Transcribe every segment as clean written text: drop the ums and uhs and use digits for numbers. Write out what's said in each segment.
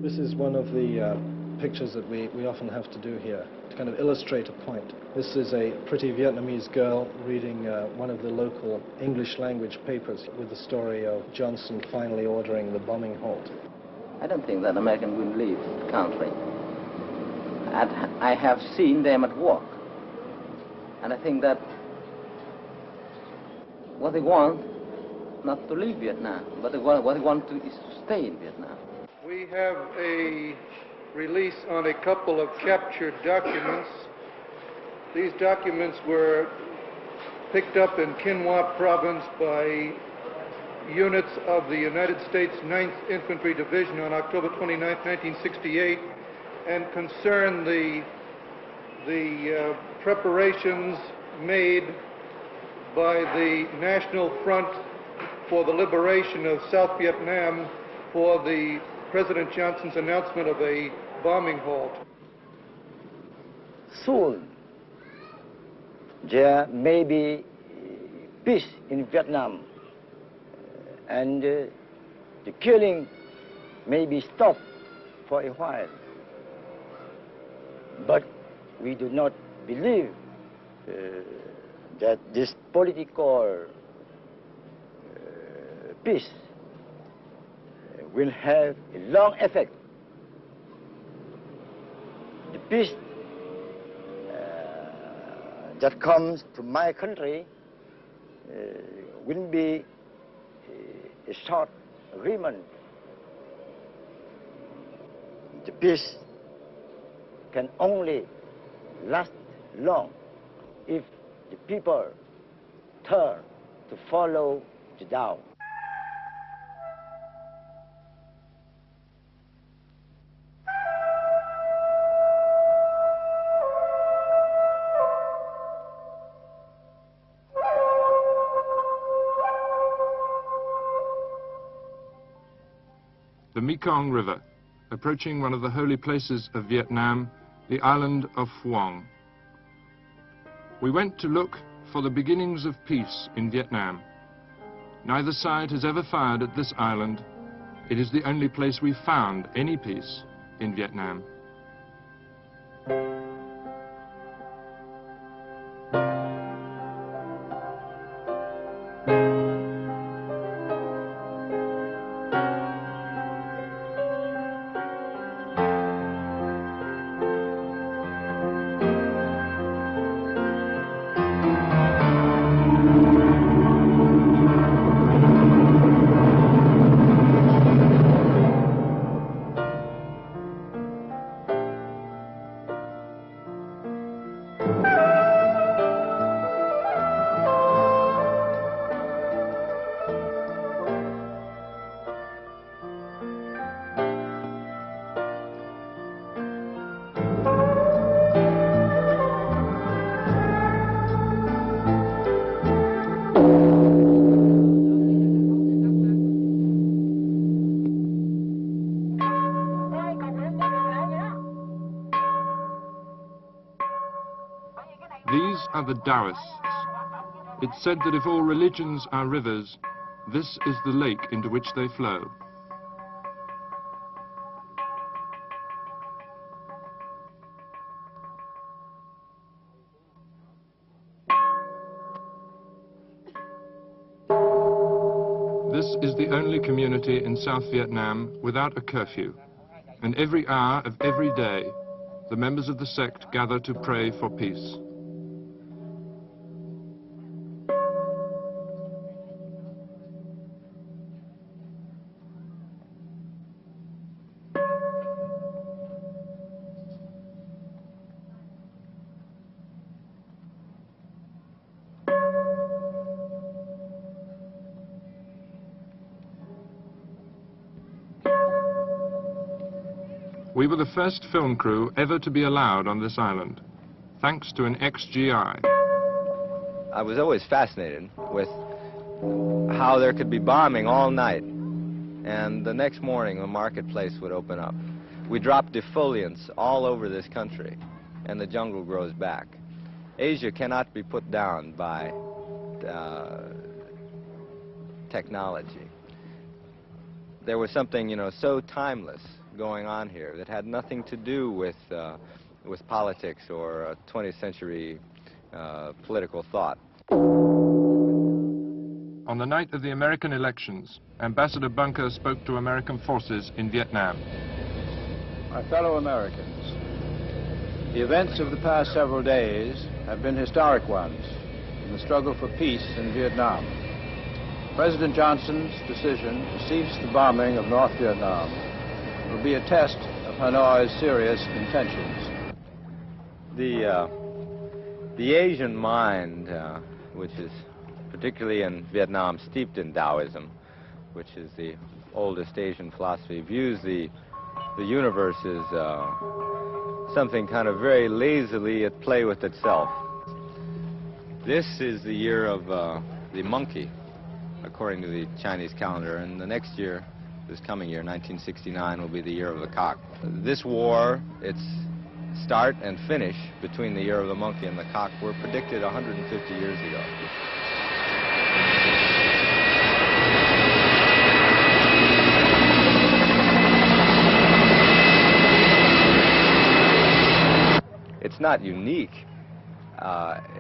This is one of the pictures that we often have to do here to kind of illustrate a point. This is a pretty Vietnamese girl reading one of the local English language papers with the story of Johnson finally ordering the bombing halt. I don't think that Americans will leave the country. I have seen them at work. And I think that what they want, not to leave Vietnam, but what they want is to stay in Vietnam. We have a release on a couple of captured documents. These documents were picked up in Kinh Hoa province by units of the United States 9th Infantry Division on October 29, 1968, and concern the preparations made by the National Front for the Liberation of South Vietnam for the President Johnson's announcement of a bombing halt. Soon, there may be peace in Vietnam, and the killing may be stopped for a while. But we do not believe that this political peace will have a long effect. The peace that comes to my country will be a short agreement. The peace can only last long if the people turn to follow the Tao. The Mekong River, approaching one of the holy places of Vietnam, the island of Phuong. We went to look for the beginnings of peace in Vietnam. Neither side has ever fired at this island. It is the only place we found any peace in Vietnam. These are the Taoists. It's said that if all religions are rivers, this is the lake into which they flow. This is the only community in South Vietnam without a curfew, and every hour of every day, the members of the sect gather to pray for peace. We were the first film crew ever to be allowed on this island, thanks to an ex-GI. I was always fascinated with how there could be bombing all night, and the next morning the marketplace would open up. We drop defoliants all over this country, and the jungle grows back. Asia cannot be put down by technology. There was something, so timeless going on here that had nothing to do with politics or 20th century political thought. On the night of the American elections, Ambassador Bunker spoke to American forces in Vietnam. My fellow Americans, the events of the past several days have been historic ones in the struggle for peace in Vietnam. President Johnson's decision to cease the bombing of North Vietnam will be a test of Hanoi's serious intentions. The Asian mind, which is particularly in Vietnam steeped in Taoism, which is the oldest Asian philosophy, views the universe as something kind of very lazily at play with itself. This is the year of the monkey, according to the Chinese calendar, and the next year, this coming year, 1969, will be the year of the cock. This war, its start and finish between the year of the monkey and the cock were predicted 150 years ago. It's not unique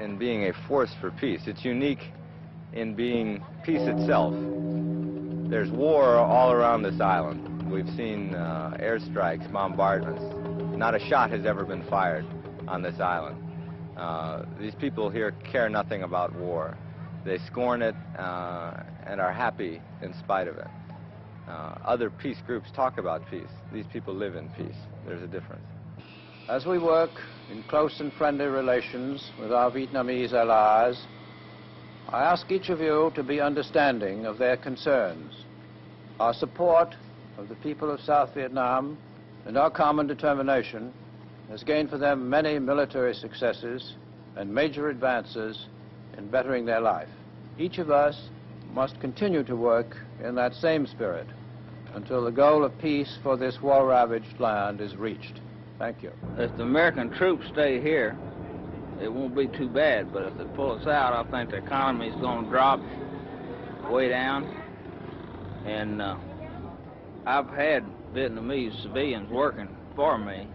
in being a force for peace. It's unique in being peace itself. There's war all around this island. We've seen airstrikes, bombardments. Not a shot has ever been fired on this island. These people here care nothing about war. They scorn it and are happy in spite of it. Other peace groups talk about peace. These people live in peace. There's a difference. As we work in close and friendly relations with our Vietnamese allies, I ask each of you to be understanding of their concerns. Our support of the people of South Vietnam and our common determination has gained for them many military successes and major advances in bettering their life. Each of us must continue to work in that same spirit until the goal of peace for this war-ravaged land is reached. Thank you. If the American troops stay here, it won't be too bad, but if they pull us out, I think the economy is going to drop way down. And I've had Vietnamese civilians working for me,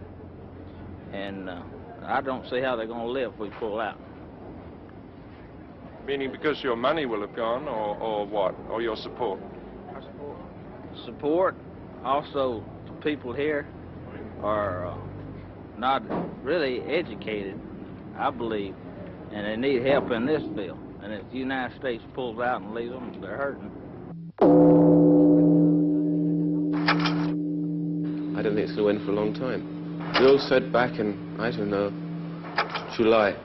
and I don't see how they're going to live if we pull out. Meaning because your money will have gone, or what? Or your support? Our support. Also, the people here are not really educated, I believe, and they need help in this bill. And if the United States pulls out and leaves them, they're hurting. I don't think it's going to win for a long time. We all said back in, I don't know, July,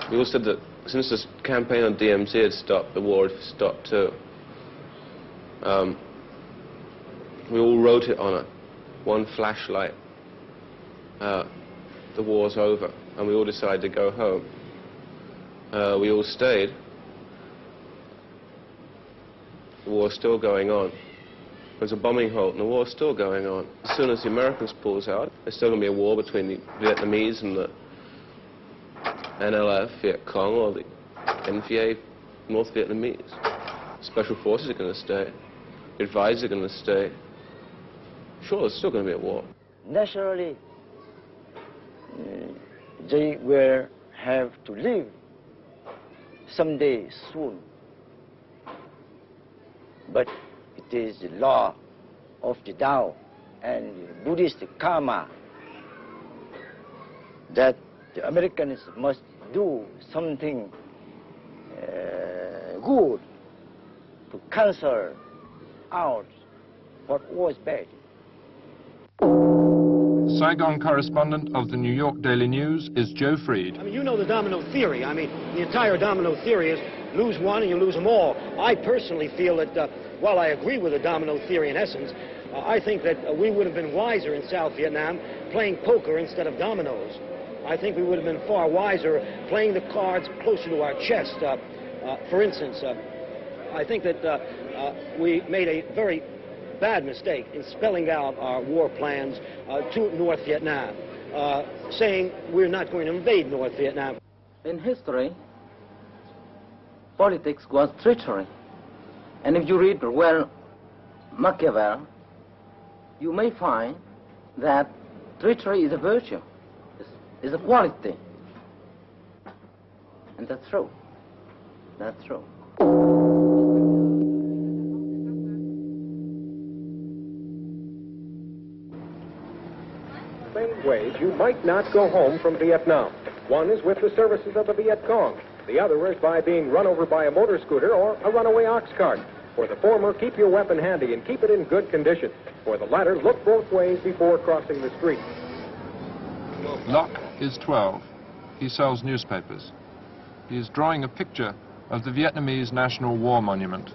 we all said that since this campaign on DMZ had stopped, the war had stopped too. We all wrote it on one flashlight. The war's over, and we all decided to go home. We all stayed. The war's still going on. There's a bombing halt, and the war's still going on. As soon as the Americans pulls out, there's still going to be a war between the Vietnamese and the NLF, Viet Cong, or the NVA, North Vietnamese. Special forces are going to stay. The advisors are going to stay. Sure, there's still going to be a war. Naturally, they will have to live someday soon. But it is the law of the Tao and Buddhist karma that the Americans must do something good to cancel out what was bad. Saigon correspondent of the New York Daily News is Joe Freed. I mean, you know the domino theory. I mean, the entire domino theory is lose one and you lose them all. I personally feel that, while I agree with the domino theory in essence, I think that we would have been wiser in South Vietnam playing poker instead of dominoes. I think we would have been far wiser playing the cards closer to our chest. For instance, I think that we made a very bad mistake in spelling out our war plans to North Vietnam, saying we're not going to invade North Vietnam. In history, politics was treachery. And if you read well Machiavelli, you may find that treachery is a virtue, is a quality. And that's true. That's true. Same ways you might not go home from Vietnam. One is with the services of the Viet Cong. The other is by being run over by a motor scooter or a runaway ox cart. For the former, keep your weapon handy and keep it in good condition. For the latter, look both ways before crossing the street. Locke is 12. He sells newspapers. He is drawing a picture of the Vietnamese National War Monument.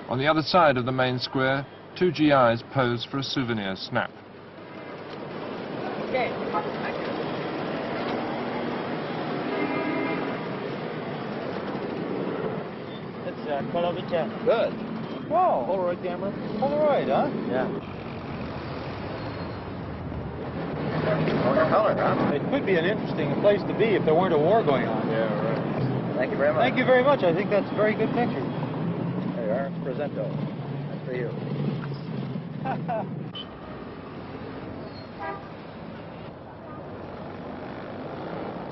On the other side of the main square, 2 GIs pose for a souvenir snap. Okay. It's Polaroid. Good. Whoa. Polaroid camera? Polaroid, huh? Yeah. Color, huh? It could be an interesting place to be if there weren't a war going on. Yeah, right. Thank you very much. Thank you very much. I think that's a very good picture. There you are. Presento. That's for you.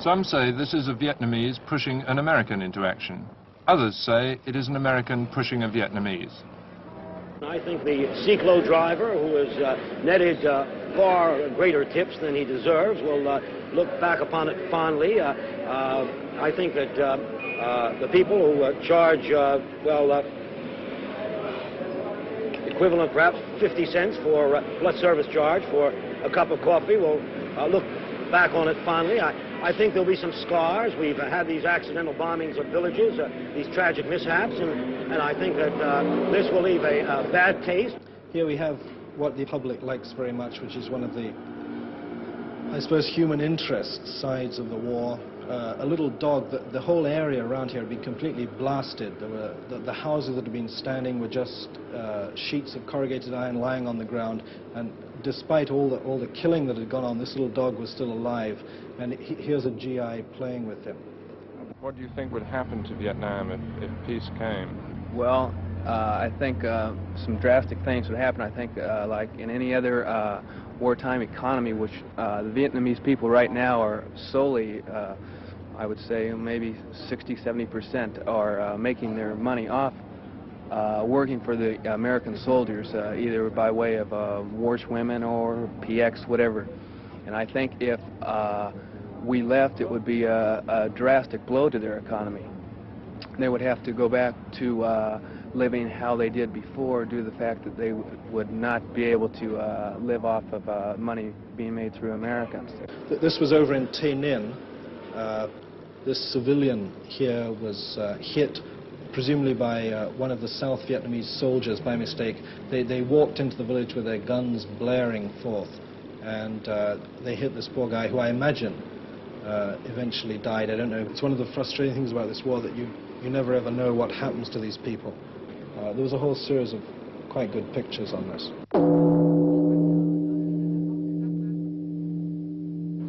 Some say this is a Vietnamese pushing an American into action. Others say it is an American pushing a Vietnamese. I think the Ciclo driver, who has netted far greater tips than he deserves, will look back upon it fondly. I think that the people who charge, equivalent perhaps 50 cents for plus service charge for a cup of coffee will look back on it fondly. I think there'll be some scars. We've had these accidental bombings of villages, these tragic mishaps, and I think that this will leave a bad taste. Here we have what the public likes very much, which is one of the, I suppose, human interest sides of the war. A little dog, the whole area around here had been completely blasted. There were, the houses that had been standing were just sheets of corrugated iron lying on the ground, and despite all the killing that had gone on, this little dog was still alive, and here's a GI playing with him. What do you think would happen to Vietnam if peace came? Well, I think some drastic things would happen. I think like in any other wartime economy, which the Vietnamese people right now are solely, I would say maybe 60–70% are making their money off working for the American soldiers, either by way of warswomen or PX, whatever. And I think if we left, it would be a drastic blow to their economy. They would have to go back to living how they did before, due to the fact that they would not be able to live off of money being made through Americans. This was over in Tay Ninh. This civilian here was hit, presumably by one of the South Vietnamese soldiers by mistake. They walked into the village with their guns blaring forth, and they hit this poor guy, who I imagine eventually died. I don't know. It's one of the frustrating things about this war, that you never ever know what happens to these people. There was a whole series of quite good pictures on this.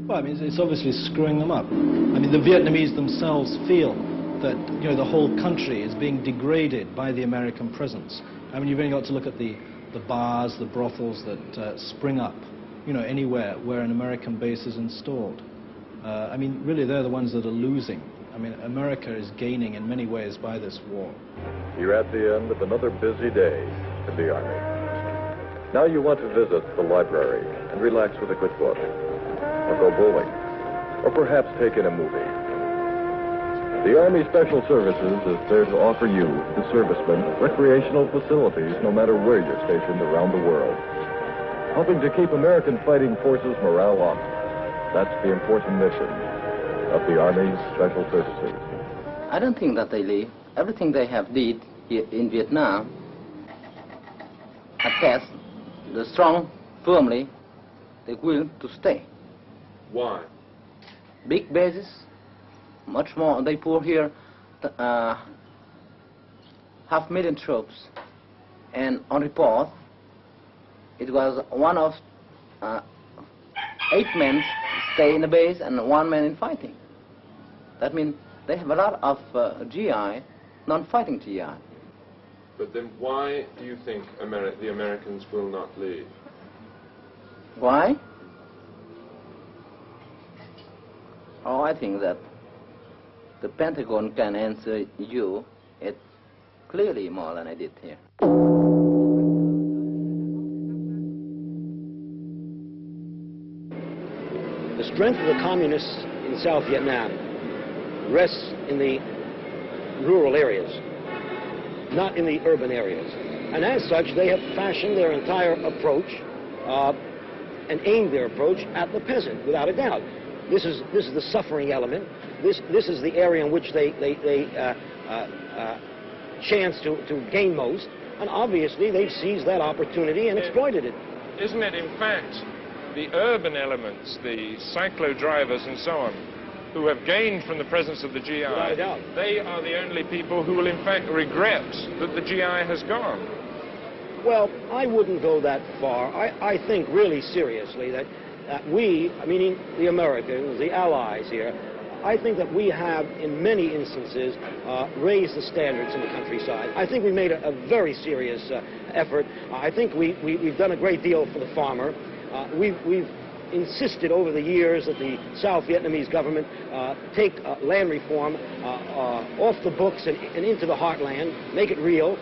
Well, I mean, it's obviously screwing them up. I mean, the Vietnamese themselves feel that, you know, the whole country is being degraded by the American presence. I mean, you've only got to look at the bars, the brothels that spring up, you know, anywhere where an American base is installed. I mean, really, they're the ones that are losing. I mean, America is gaining in many ways by this war. You're at the end of another busy day in the Army. Now you want to visit the library and relax with a good book, or go bowling, or perhaps take in a movie. The Army Special Services is there to offer you, the servicemen, recreational facilities no matter where you're stationed around the world, helping to keep American fighting forces morale up. That's the important mission of the Army Special Services. I don't think that they leave. Everything they have did here in Vietnam attests the strong, firmly, they will to stay. Why? Big bases, much more. They pour here 500,000 troops, and on report, it was one of 8 men stay in the base and 1 man in fighting. That means they have a lot of GI non-fighting GI. But then why do you think the Americans will not leave? Why? Oh, I think that the Pentagon can answer you it clearly more than I did here. The strength of the communists in South Vietnam rests in the rural areas, not in the urban areas. And as such, they have fashioned their entire approach and aimed their approach at the peasant, without a doubt. This is the suffering element. This is the area in which they chance to gain most. And obviously, they've seized that opportunity and exploited it. Isn't it, in fact, the urban elements, the cyclo drivers and so on, who have gained from the presence of the GI, without a doubt, they are the only people who will in fact regret that the GI has gone? Well, I wouldn't go that far. I think really seriously that we, meaning the Americans, the Allies here, I think that we have, in many instances, raised the standards in the countryside. I think we made a very serious effort. I think we've done a great deal for the farmer. We've insisted over the years that the South Vietnamese government take land reform off the books and into the heartland, make it real.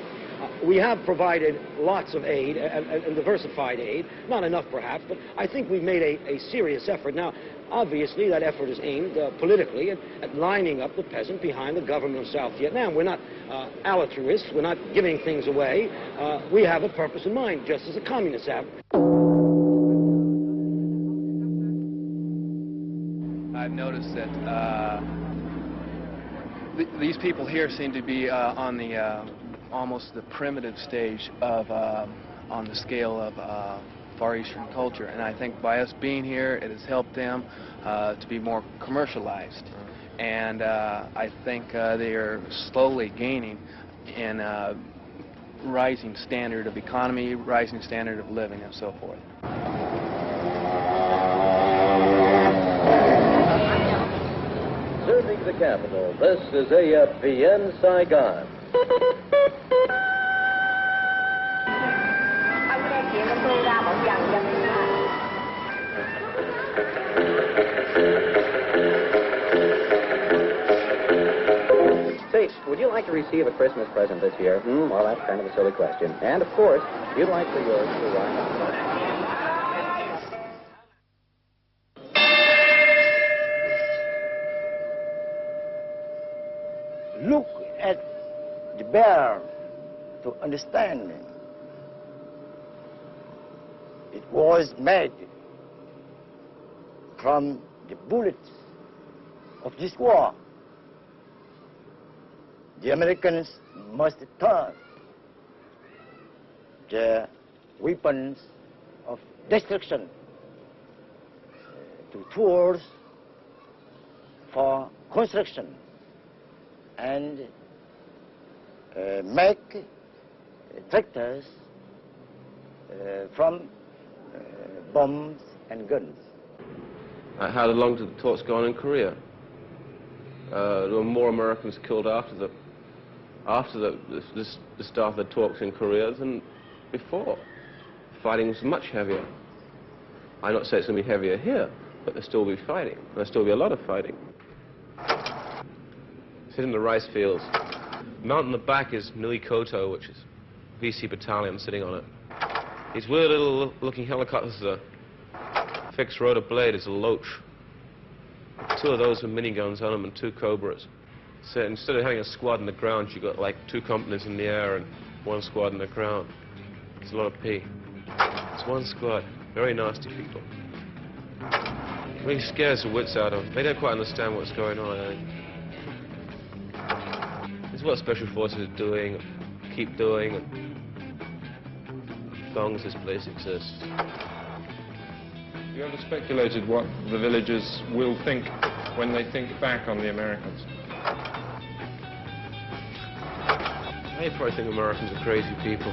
We have provided lots of aid and diversified aid, not enough perhaps, but I think we've made a serious effort. Now, obviously, that effort is aimed politically at lining up the peasant behind the government of South Vietnam. We're not altruists. We're not giving things away. We have a purpose in mind, just as the communists have. I've noticed that these people here seem to be on the almost the primitive stage of on the scale of Far Eastern culture, and I think by us being here, it has helped them to be more commercialized, and I think they are slowly gaining in rising standard of economy, rising standard of living, and so forth. Serving the capital, this is AFPN Saigon. Say, would you like to receive a Christmas present this year? Well, that's kind of a silly question. And, of course, you'd like for yours to arrive. Look at the bear to understand. It was made from the bullets of this war. The Americans must turn their weapons of destruction to tools for construction and make tractors from bombs and guns. How long did the talks go on in Korea? There were more Americans killed after the start of the talks in Korea than before. Fighting was much heavier. I'm not saying it's going to be heavier here, but there'll still be fighting. There'll still be a lot of fighting. Sit in the rice fields. The mountain in the back is Nilikoto, which is VC battalion sitting on it. These weird little looking helicopters are a fixed rotor blade is a Loach. 2 of those with miniguns on them and 2 Cobras. So instead of having a squad in the ground, you've got like 2 companies in the air and 1 squad in the ground. It's a lot of P. It's 1 squad. Very nasty people. It really scares the wits out of them. They don't quite understand what's going on, I think. This is what Special Forces are doing, keep doing, and as long as this place exists. You ever speculated what the villagers will think when they think back on the Americans? They probably think Americans are crazy people.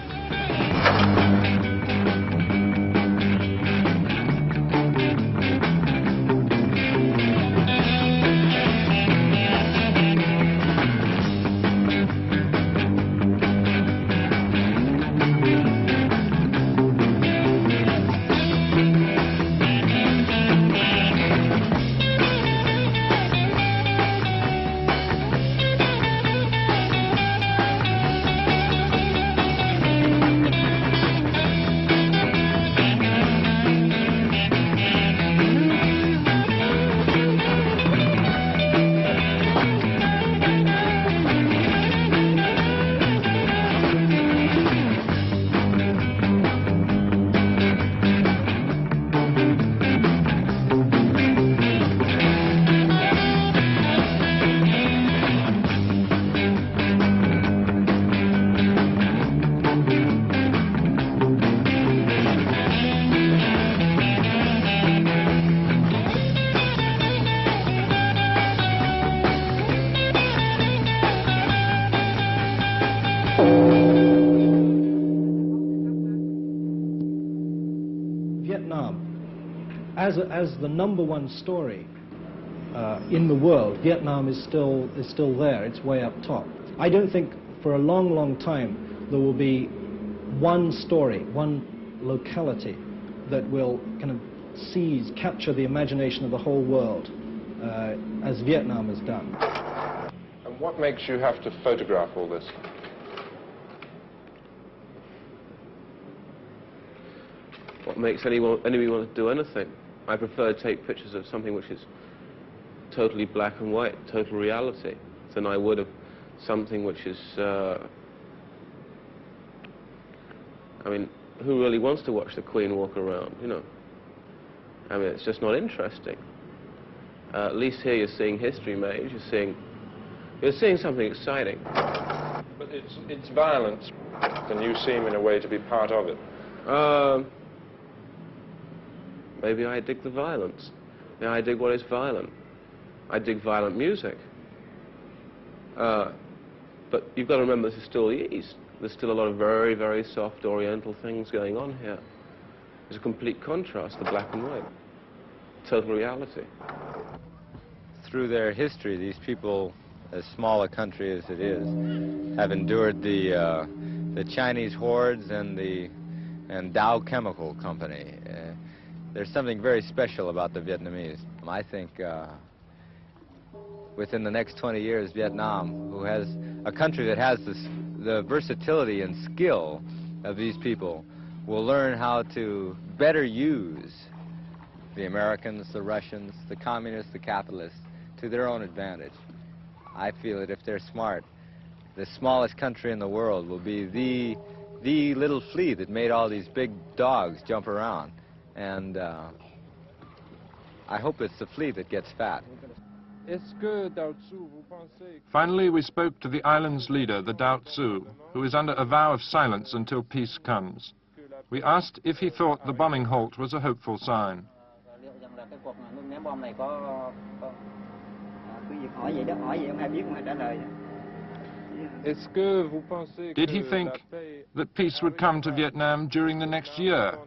as the #1 story in the world, Vietnam is still there. It's way up top. I don't think for a long, long time there will be one story, one locality that will kind of capture the imagination of the whole world as Vietnam has done. And what makes you have to photograph all this? What makes anybody want to do anything? I prefer to take pictures of something which is totally black and white, total reality, than I would of something which is, I mean, who really wants to watch the Queen walk around, you know? I mean, it's just not interesting. At least here you're seeing history made, you're seeing something exciting. But it's violence, and you seem in a way to be part of it. Maybe I dig the violence. Yeah, I dig what is violent. I dig violent music. But you've got to remember this is still the East. There's still a lot of very, very soft Oriental things going on here. There's a complete contrast to black and white. Total reality. Through their history, these people, as small a country as it is, have endured the Chinese hordes and Dow Chemical Company. There's something very special about the Vietnamese. I think within the next 20 years, Vietnam, who has a country that has the versatility and skill of these people, will learn how to better use the Americans, the Russians, the communists, the capitalists, to their own advantage. I feel that if they're smart, the smallest country in the world will be the little flea that made all these big dogs jump around. And I hope it's the flea that gets fat. Finally, we spoke to the island's leader, the Dao Tzu, who is under a vow of silence until peace comes. We asked if he thought the bombing halt was a hopeful sign. Did he think that peace would come to Vietnam during the next year?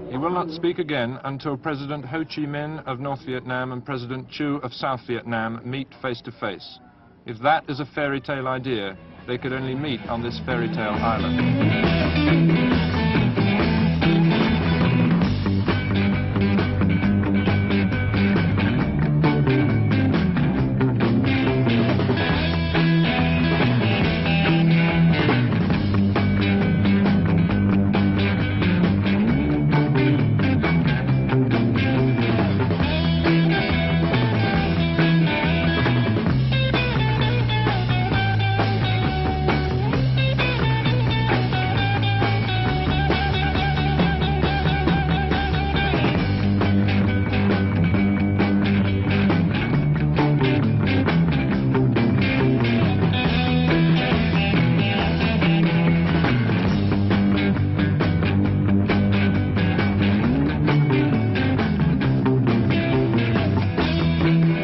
He will not speak again until President Ho Chi Minh of North Vietnam and President Chu of South Vietnam meet face to face. If that is a fairy tale idea, they could only meet on this fairy tale island.